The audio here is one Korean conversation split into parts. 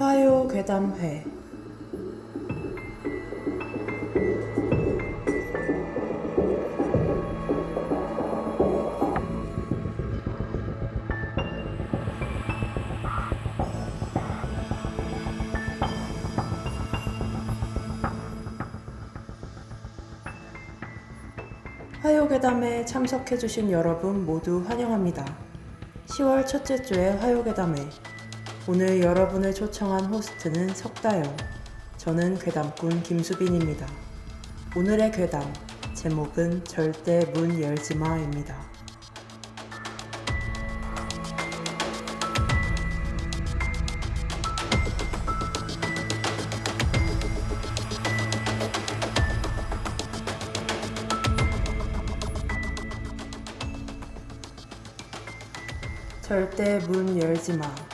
화요괴담회. 화요괴담에 참석해주신 여러분 모두 환영합니다. 10월 첫째 주의 화요괴담회. 오늘 여러분을 초청한 호스트는 석다영, 저는 괴담꾼 김수빈입니다. 오늘의 괴담, 제목은 절대 문 열지마입니다. 절대 문 열지마.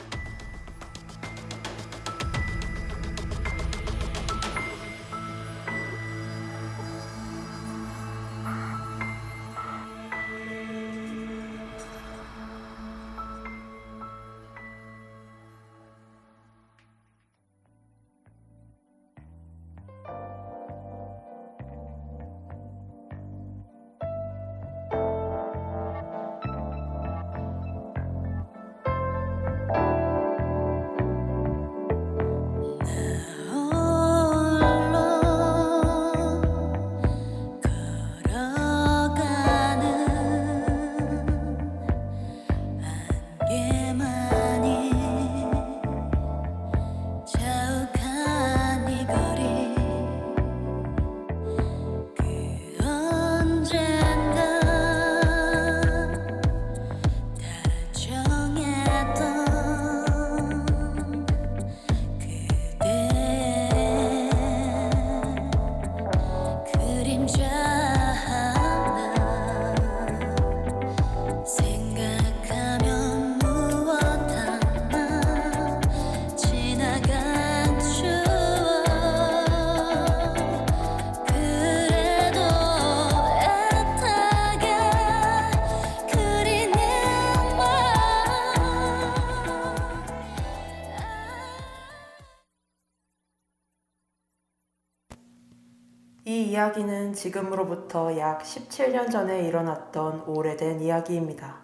이 이야기는 지금으로부터 약 17년 전에 일어났던 오래된 이야기입니다.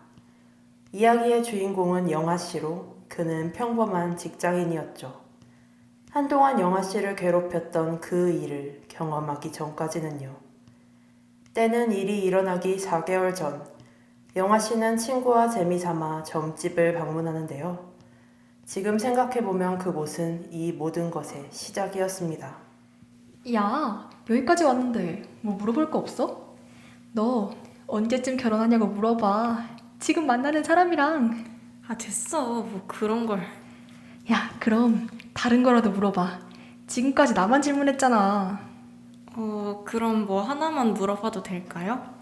이야기의 주인공은 영아씨로 그는 평범한 직장인이었죠. 한동안 영아씨를 괴롭혔던 그 일을 경험하기 전까지는요. 때는 일이 일어나기 4개월 전, 영아씨는 친구와 재미삼아 점집을 방문하는데요. 지금 생각해보면 그곳은 이 모든 것의 시작이었습니다. 야, 여기까지 왔는데 뭐 물어볼 거 없어? 너 언제쯤 결혼하냐고 물어봐. 지금 만나는 사람이랑. 됐어. 뭐 그런 걸. 야, 그럼 다른 거라도 물어봐. 지금까지 나만 질문했잖아. 그럼 뭐 하나만 물어봐도 될까요?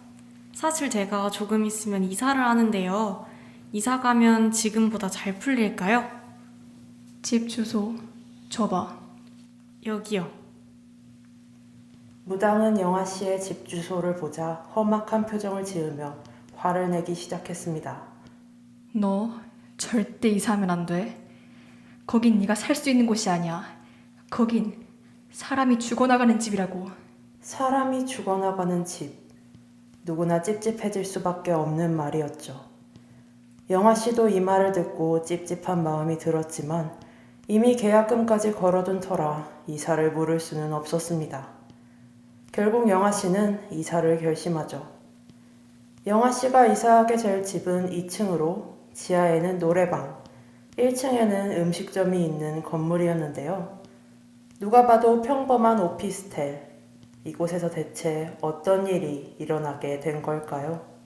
사실 제가 조금 있으면 이사를 하는데요. 이사 가면 지금보다 잘 풀릴까요? 집 주소 줘봐. 여기요. 무당은 영아씨의 집 주소를 보자 험악한 표정을 지으며 화를 내기 시작했습니다. 너 절대 이사하면 안 돼. 거긴 네가 살 수 있는 곳이 아니야. 거긴 사람이 죽어나가는 집이라고. 사람이 죽어나가는 집. 누구나 찝찝해질 수밖에 없는 말이었죠. 영아씨도 이 말을 듣고 찝찝한 마음이 들었지만 이미 계약금까지 걸어둔 터라 이사를 물을 수는 없었습니다. 결국 영아씨는 이사를 결심하죠. 영아씨가 이사하게 될 집은 2층으로 지하에는 노래방, 1층에는 음식점이 있는 건물이었는데요. 누가 봐도 평범한 오피스텔, 이곳에서 대체 어떤 일이 일어나게 된 걸까요?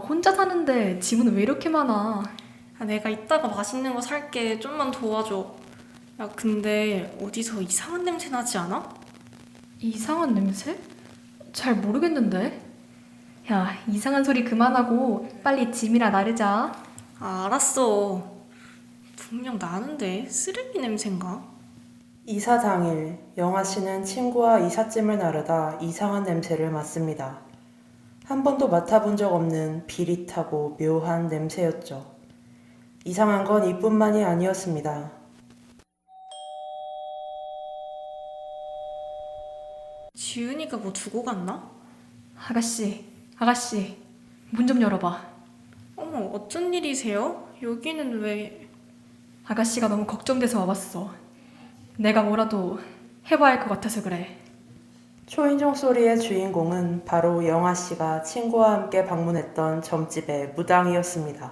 혼자 사는데 짐은 왜 이렇게 많아? 야, 내가 이따가 맛있는 거 살게. 좀만 도와줘. 야, 근데 어디서 이상한 냄새 나지 않아? 이상한 냄새? 잘 모르겠는데. 야, 이상한 소리 그만하고 빨리 짐이나 나르자. 아, 알았어. 분명 나는데 쓰레기 냄새인가? 이사 당일 영아 씨는 친구와 이삿짐을 나르다 이상한 냄새를 맡습니다. 한 번도 맡아본 적 없는 비릿하고 묘한 냄새였죠. 이상한 건 이뿐만이 아니었습니다. 지은이가 뭐 두고 갔나? 아가씨, 문 좀 열어봐. 어머, 어쩐 일이세요? 여기는 왜... 아가씨가 너무 걱정돼서 와봤어. 내가 뭐라도 해봐야 할 것 같아서 그래. 초인종 소리의 주인공은 바로 영아 씨가 친구와 함께 방문했던 점집의 무당이었습니다.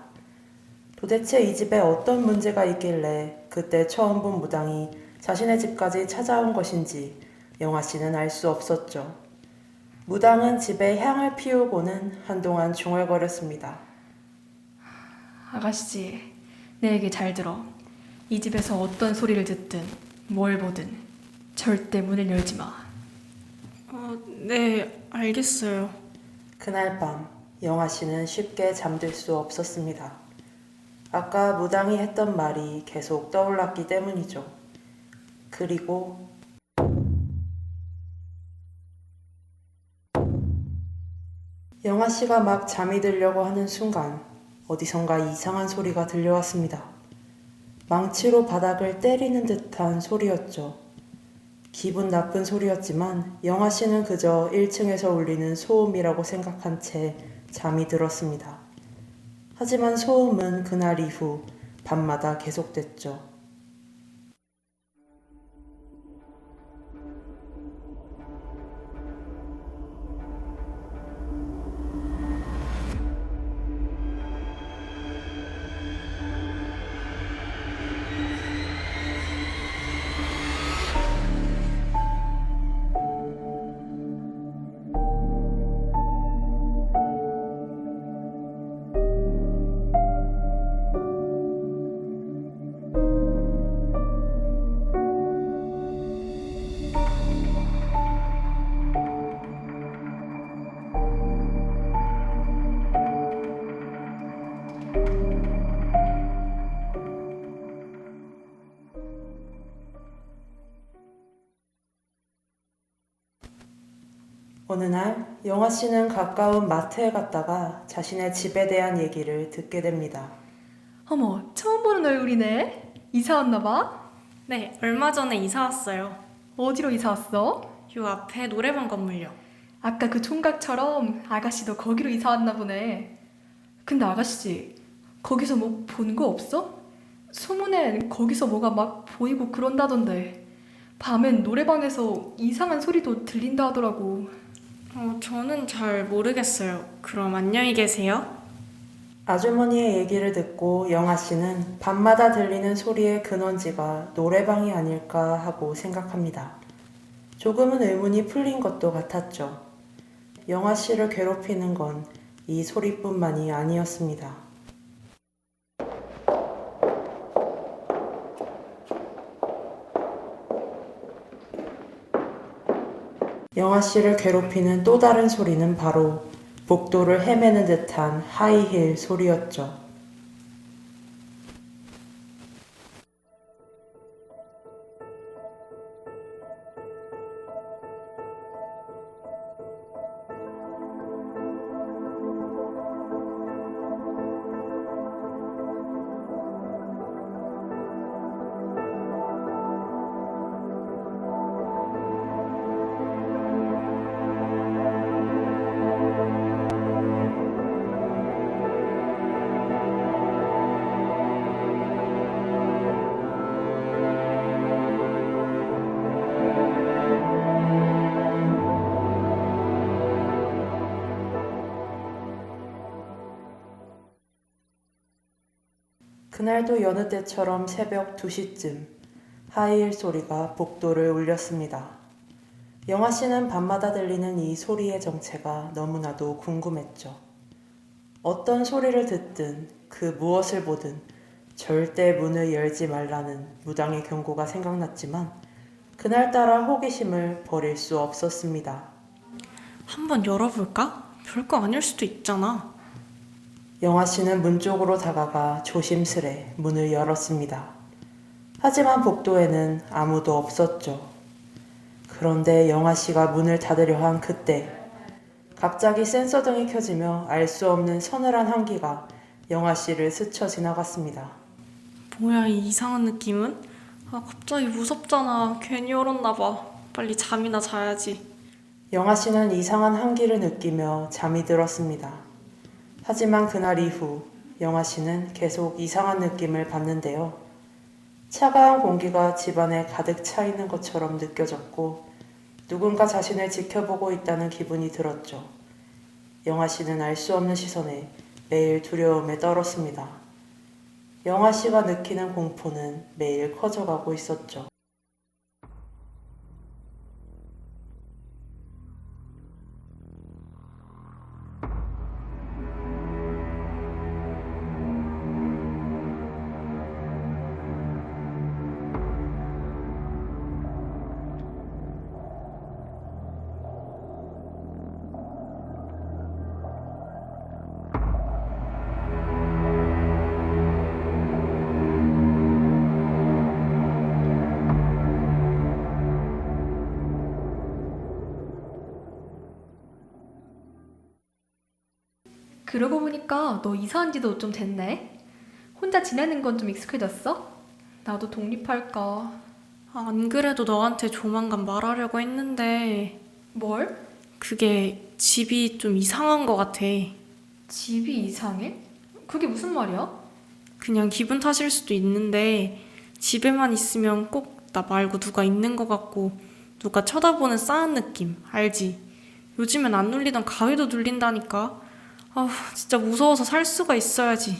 도대체 이 집에 어떤 문제가 있길래 그때 처음 본 무당이 자신의 집까지 찾아온 것인지 영아 씨는 알 수 없었죠. 무당은 집에 향을 피우고는 한동안 중얼거렸습니다. 아가씨, 내 얘기 잘 들어. 이 집에서 어떤 소리를 듣든 뭘 보든 절대 문을 열지 마. 네, 알겠어요. 그날 밤 영아 씨는 쉽게 잠들 수 없었습니다. 아까 무당이 했던 말이 계속 떠올랐기 때문이죠. 그리고 영아 씨가 막 잠이 들려고 하는 순간 어디선가 이상한 소리가 들려왔습니다. 망치로 바닥을 때리는 듯한 소리였죠. 기분 나쁜 소리였지만 영아 씨는 그저 1층에서 울리는 소음이라고 생각한 채 잠이 들었습니다. 하지만 소음은 그날 이후 밤마다 계속됐죠. 어느 날 영아 씨는 가까운 마트에 갔다가 자신의 집에 대한 얘기를 듣게 됩니다. 어머, 처음 보는 얼굴이네. 이사 왔나 봐? 네, 얼마 전에 이사 왔어요. 어디로 이사 왔어? 요 앞에 노래방 건물요. 아까 그 총각처럼 아가씨도 거기로 이사 왔나 보네. 근데 아가씨, 거기서 뭐 본 거 없어? 소문엔 거기서 뭐가 막 보이고 그런다던데. 밤엔 노래방에서 이상한 소리도 들린다 하더라고. 저는 잘 모르겠어요. 그럼 안녕히 계세요. 아주머니의 얘기를 듣고 영아 씨는 밤마다 들리는 소리의 근원지가 노래방이 아닐까 하고 생각합니다. 조금은 의문이 풀린 것도 같았죠. 영아 씨를 괴롭히는 건 이 소리뿐만이 아니었습니다. 영아 씨를 괴롭히는 또 다른 소리는 바로 복도를 헤매는 듯한 하이힐 소리였죠. 그날도 여느 때처럼 새벽 2시쯤 하이힐 소리가 복도를 울렸습니다. 영아 씨는 밤마다 들리는 이 소리의 정체가 너무나도 궁금했죠. 어떤 소리를 듣든 그 무엇을 보든 절대 문을 열지 말라는 무당의 경고가 생각났지만 그날따라 호기심을 버릴 수 없었습니다. 한번 열어볼까? 별거 아닐 수도 있잖아. 영아 씨는 문 쪽으로 다가가 조심스레 문을 열었습니다. 하지만 복도에는 아무도 없었죠. 그런데 영아 씨가 문을 닫으려 한 그때 갑자기 센서등이 켜지며 알 수 없는 서늘한 한기가 영아 씨를 스쳐 지나갔습니다. 뭐야, 이 이상한 느낌은? 갑자기 무섭잖아. 괜히 열었나 봐. 빨리 잠이나 자야지. 영아 씨는 이상한 한기를 느끼며 잠이 들었습니다. 하지만 그날 이후 영아 씨는 계속 이상한 느낌을 받는데요. 차가운 공기가 집안에 가득 차 있는 것처럼 느껴졌고 누군가 자신을 지켜보고 있다는 기분이 들었죠. 영아 씨는 알 수 없는 시선에 매일 두려움에 떨었습니다. 영아 씨가 느끼는 공포는 매일 커져가고 있었죠. 그러고 보니까 너 이사한 지도 좀 됐네? 혼자 지내는 건 좀 익숙해졌어? 나도 독립할까. 안 그래도 너한테 조만간 말하려고 했는데 뭘? 그게 집이 좀 이상한 것 같아. 집이 이상해? 그게 무슨 말이야? 그냥 기분 탓일 수도 있는데 집에만 있으면 꼭 나 말고 누가 있는 것 같고 누가 쳐다보는 싸한 느낌 알지? 요즘엔 안 눌리던 가위도 눌린다니까. 진짜 무서워서 살 수가 있어야지.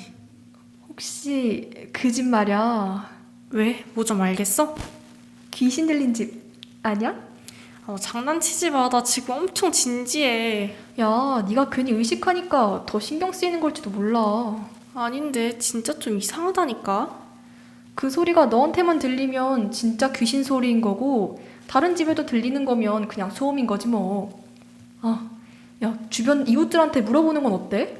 혹시 그 집 말이야? 왜? 뭐 좀 알겠어? 귀신 들린 집 아니야? 장난치지 마. 나 지금 엄청 진지해. 야, 네가 괜히 의식하니까 더 신경 쓰이는 걸지도 몰라. 아닌데 진짜 좀 이상하다니까. 그 소리가 너한테만 들리면 진짜 귀신 소리인 거고 다른 집에도 들리는 거면 그냥 소음인 거지 뭐. 야, 주변 이웃들한테 물어보는 건 어때?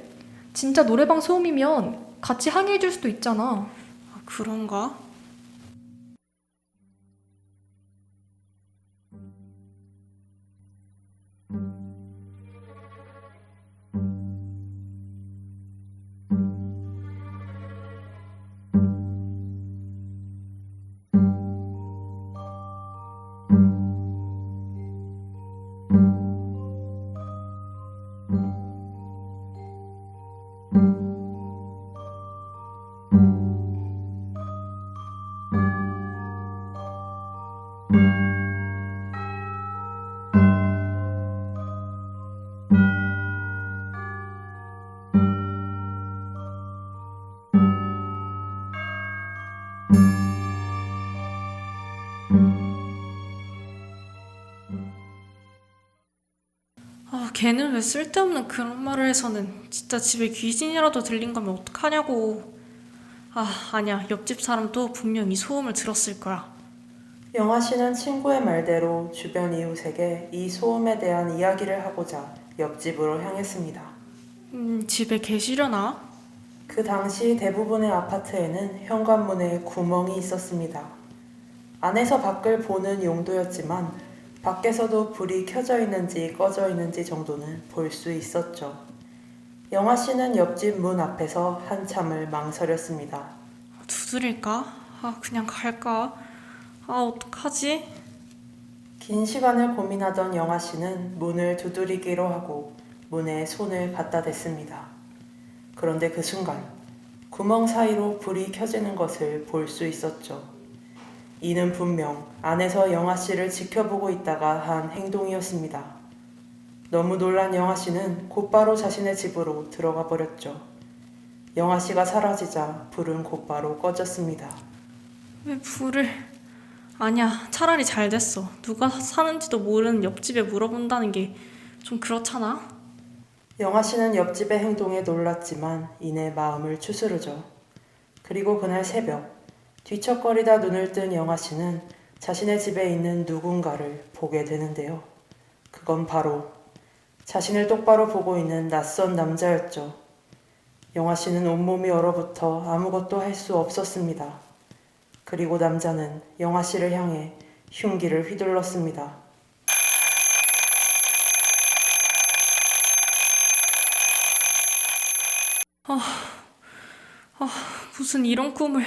진짜 노래방 소음이면 같이 항의해 줄 수도 있잖아. 그런가? 걔는 왜 쓸데없는 그런 말을 해서는. 진짜 집에 귀신이라도 들린 거면 어떡하냐고. 아니야. 옆집 사람도 분명 이 소음을 들었을 거야. 영아 씨는 친구의 말대로 주변 이웃에게 이 소음에 대한 이야기를 하고자 옆집으로 향했습니다. 집에 계시려나? 그 당시 대부분의 아파트에는 현관문에 구멍이 있었습니다. 안에서 밖을 보는 용도였지만 밖에서도 불이 켜져 있는지 꺼져 있는지 정도는 볼 수 있었죠. 영아 씨는 옆집 문 앞에서 한참을 망설였습니다. 두드릴까? 그냥 갈까? 어떡하지? 긴 시간을 고민하던 영아 씨는 문을 두드리기로 하고 문에 손을 갖다 댔습니다. 그런데 그 순간 구멍 사이로 불이 켜지는 것을 볼 수 있었죠. 이는 분명 안에서 영아 씨를 지켜보고 있다가 한 행동이었습니다. 너무 놀란 영아 씨는 곧바로 자신의 집으로 들어가 버렸죠. 영아 씨가 사라지자 불은 곧바로 꺼졌습니다. 왜 불을... 아니야, 차라리 잘 됐어. 누가 사는지도 모르는 옆집에 물어본다는 게 좀 그렇잖아. 영아 씨는 옆집의 행동에 놀랐지만 이내 마음을 추스르죠. 그리고 그날 새벽, 뒤척거리다 눈을 뜬 영아 씨는 자신의 집에 있는 누군가를 보게 되는데요. 그건 바로 자신을 똑바로 보고 있는 낯선 남자였죠. 영아 씨는 온몸이 얼어붙어 아무것도 할 수 없었습니다. 그리고 남자는 영아 씨를 향해 흉기를 휘둘렀습니다. 무슨 이런 꿈을.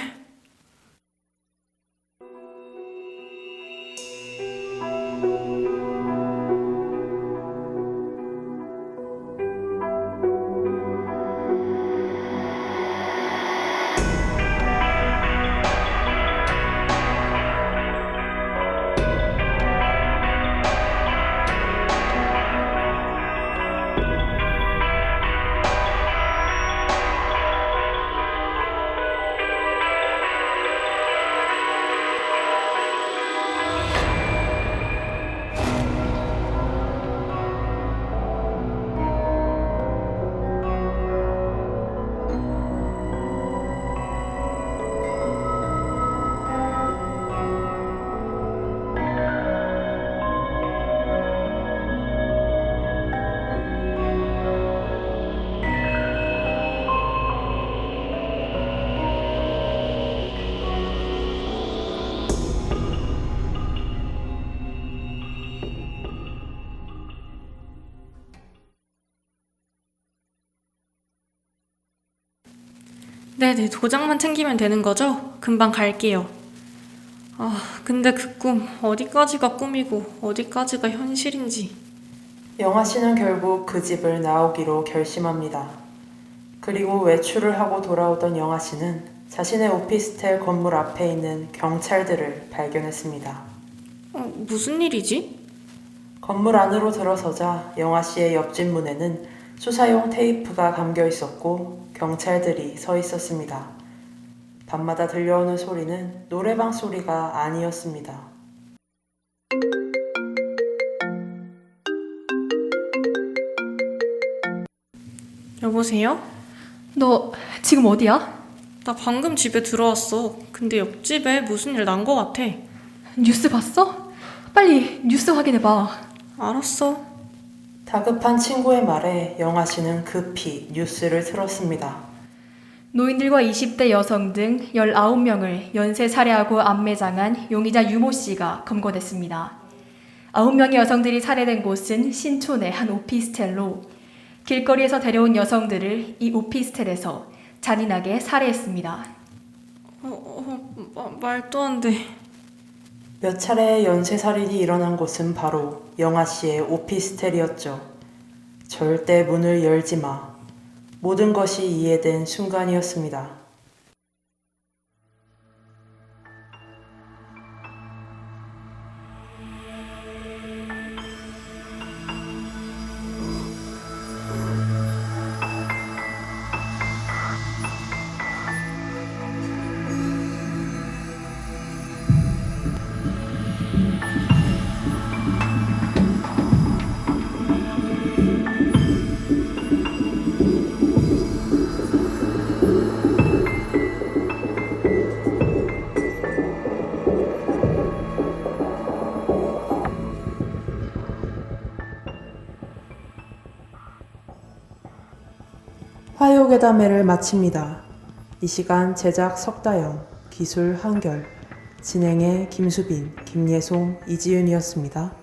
네네, 도장만 챙기면 되는 거죠? 금방 갈게요. 근데 그 꿈 어디까지가 꿈이고 어디까지가 현실인지. 영아 씨는 결국 그 집을 나오기로 결심합니다. 그리고 외출을 하고 돌아오던 영아 씨는 자신의 오피스텔 건물 앞에 있는 경찰들을 발견했습니다. 무슨 일이지? 건물 안으로 들어서자 영아 씨의 옆집 문에는 수사용 테이프가 감겨 있었고 경찰들이 서 있었습니다. 밤마다 들려오는 소리는 노래방 소리가 아니었습니다. 여보세요? 너 지금 어디야? 나 방금 집에 들어왔어. 근데 옆집에 무슨 일 난 거 같아. 뉴스 봤어? 빨리 뉴스 확인해봐. 알았어. 다급한 친구의 말에 영아 씨는 급히 뉴스를 틀었습니다. 노인들과 20대 여성 등 19명을 연쇄 살해하고 암매장한 용의자 유모 씨가 검거됐습니다. 9명의 여성들이 살해된 곳은 신촌의 한 오피스텔로 길거리에서 데려온 여성들을 이 오피스텔에서 잔인하게 살해했습니다. 말도 안 돼. 몇 차례의 연쇄살인이 일어난 곳은 바로 영아 씨의 오피스텔이었죠. 절대 문을 열지 마. 모든 것이 이해된 순간이었습니다. 화요괴담회를 마칩니다. 이 시간 제작 석다영, 기술 한결, 진행의 김수빈, 김예송, 이지윤이었습니다.